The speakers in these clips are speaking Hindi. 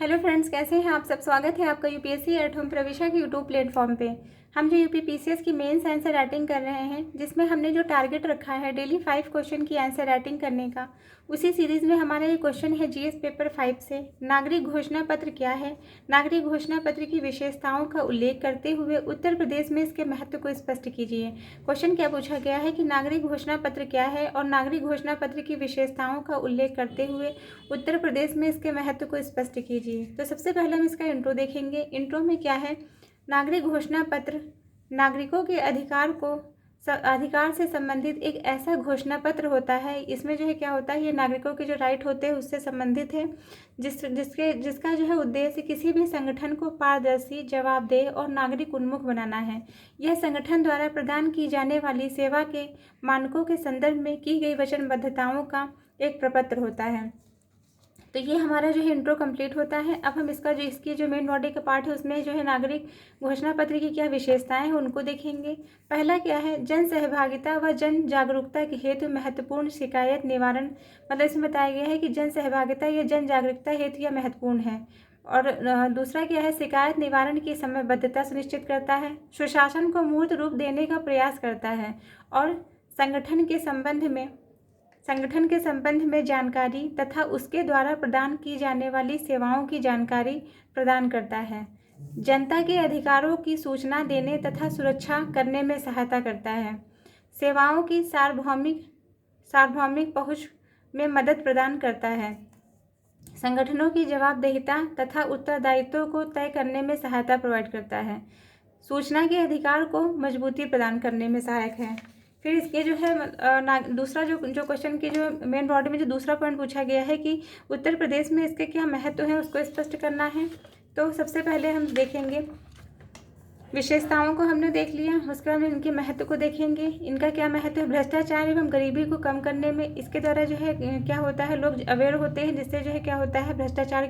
हेलो फ्रेंड्स, कैसे हैं आप सब। स्वागत है आपका यूपीएससी एट होम प्रविशा के यूट्यूब प्लेटफॉर्म पे। हम जो यूपी पीसीएस की मेंस आंसर राइटिंग कर रहे हैं, जिसमें हमने जो टारगेट रखा है डेली 5 क्वेश्चन की आंसर राइटिंग करने का, उसी सीरीज़ में हमारा ये क्वेश्चन है जीएस पेपर 5 से। नागरिक घोषणा पत्र क्या है। नागरिक घोषणा पत्र की विशेषताओं का उल्लेख करते हुए उत्तर प्रदेश में इसके महत्व को स्पष्ट कीजिए। क्वेश्चन क्या पूछा गया है कि नागरिक घोषणा पत्र क्या है और नागरिक घोषणा पत्र की विशेषताओं का उल्लेख करते हुए उत्तर प्रदेश में इसके महत्व को स्पष्ट कीजिए। तो सबसे पहले हम इसका इंट्रो देखेंगे। इंट्रो में क्या है, नागरिक घोषणा पत्र नागरिकों के अधिकार से संबंधित एक ऐसा घोषणा पत्र होता है। इसमें जो है क्या होता है, ये नागरिकों के जो राइट होते हैं उससे संबंधित है, जिसका जो है उद्देश्य किसी भी संगठन को पारदर्शी, जवाबदेह और नागरिक उन्मुख बनाना है। यह संगठन द्वारा प्रदान की जाने वाली सेवा के मानकों के संदर्भ में की गई वचनबद्धताओं का एक प्रपत्र होता है। तो ये हमारा जो है इंट्रो कंप्लीट होता है। अब हम इसकी जो मेन बॉडी का पार्ट है उसमें जो है नागरिक घोषणा पत्र की क्या विशेषताएं हैं उनको देखेंगे। पहला क्या है, जन सहभागिता व जन जागरूकता के हेतु महत्वपूर्ण शिकायत निवारण। मतलब इसमें बताया गया है कि जन सहभागिता या जन जागरूकता हेतु यह महत्वपूर्ण है। और दूसरा क्या है, शिकायत निवारण की समयबद्धता सुनिश्चित करता है, सुशासन को मूर्त रूप देने का प्रयास करता है और संगठन के संबंध में जानकारी तथा उसके द्वारा प्रदान की जाने वाली सेवाओं की जानकारी प्रदान करता है। जनता के अधिकारों की सूचना देने तथा सुरक्षा करने में सहायता करता है। सेवाओं की सार्वभौमिक पहुंच में मदद प्रदान करता है। संगठनों की जवाबदेहिता तथा उत्तरदायित्व को तय करने में सहायता प्रोवाइड करता है। सूचना के अधिकार को मजबूती प्रदान करने में सहायक है। फिर इसके जो है दूसरा जो क्वेश्चन की जो मेन बॉडी में जो दूसरा पॉइंट पूछा गया है कि उत्तर प्रदेश में इसके क्या महत्व है उसको स्पष्ट करना है। तो सबसे पहले हम देखेंगे, विशेषताओं को हमने देख लिया, उसके बाद इनके महत्व को देखेंगे। इनका क्या महत्व है, भ्रष्टाचार एवं गरीबी को कम करने में इसके द्वारा जो है क्या होता है, लोग अवेयर होते हैं, जिससे जो है क्या होता है भ्रष्टाचार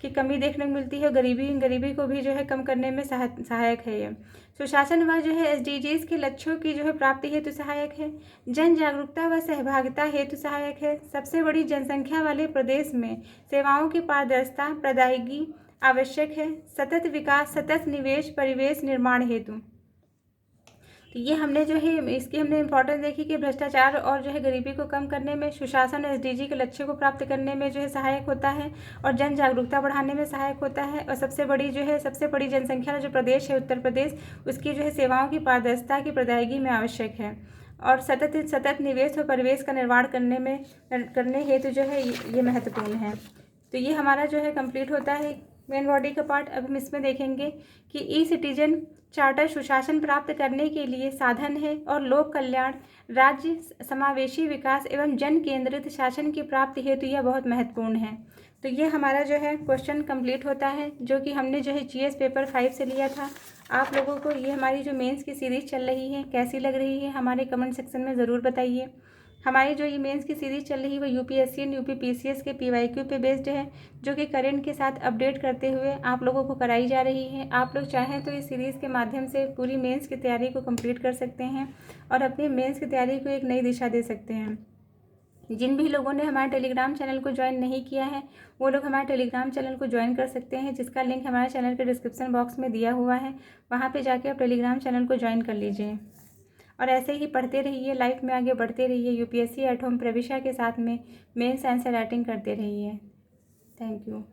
की कमी देखने को मिलती है। गरीबी को भी जो है कम करने में सहायक है। ये सुशासन व जो है SDGs के लक्ष्यों की जो है प्राप्ति हेतु सहायक है। जन जागरूकता व सहभागिता हेतु सहायक है। सबसे बड़ी जनसंख्या वाले प्रदेश में सेवाओं की पारदर्शिता प्रदायगी आवश्यक है। सतत विकास, सतत निवेश, परिवेश निर्माण हेतु। तो ये हमने जो है इसकी हमने इंपॉर्टेंस देखी कि भ्रष्टाचार और जो है गरीबी को कम करने में, सुशासन और SDG के लक्ष्य को प्राप्त करने में जो है सहायक होता है और जन जागरूकता बढ़ाने में सहायक होता है। और सबसे बड़ी जनसंख्या वाला जो प्रदेश है उत्तर प्रदेश, उसकी जो है सेवाओं की पारदर्शिता की प्रदायगी में आवश्यक है। और सतत निवेश और परिवेश का निर्माण करने हेतु जो है ये महत्वपूर्ण है। तो ये हमारा जो है कंप्लीट होता है मेन बॉडी का पार्ट। अब हम इसमें देखेंगे कि ई-सिटीजन चार्टर सुशासन प्राप्त करने के लिए साधन है और लोक कल्याण, राज्य समावेशी विकास एवं जन केंद्रित शासन की प्राप्ति हेतु यह बहुत महत्वपूर्ण है। तो ये हमारा जो है क्वेश्चन कंप्लीट होता है, जो कि हमने जो है जीएस पेपर 5 से लिया था। आप लोगों को ये हमारी जो मेंस की सीरीज़ चल रही है कैसी लग रही है, हमारे कमेंट सेक्शन में ज़रूर बताइए। हमारी जो ये मेंस की सीरीज़ चल रही है वो यूपीएससी एंड यूपी पीसीएस के PYQ पे बेस्ड है, जो कि करंट के साथ अपडेट करते हुए आप लोगों को कराई जा रही है। आप लोग चाहें तो इस सीरीज़ के माध्यम से पूरी मेंस की तैयारी को कंप्लीट कर सकते हैं और अपनी मेंस की तैयारी को एक नई दिशा दे सकते हैं। जिन भी लोगों ने हमारे टेलीग्राम चैनल को ज्वाइन नहीं किया है वो लोग हमारे टेलीग्राम चैनल को ज्वाइन कर सकते हैं, जिसका लिंक हमारे चैनल के डिस्क्रिप्शन बॉक्स में दिया हुआ है। वहाँ पर जाके आप टेलीग्राम चैनल को ज्वाइन कर लीजिए और ऐसे ही पढ़ते रहिए, लाइफ में आगे बढ़ते रहिए। यूपीएससी एट होम प्रविशा के साथ में मेंस आंसर राइटिंग करते रहिए। Thank you.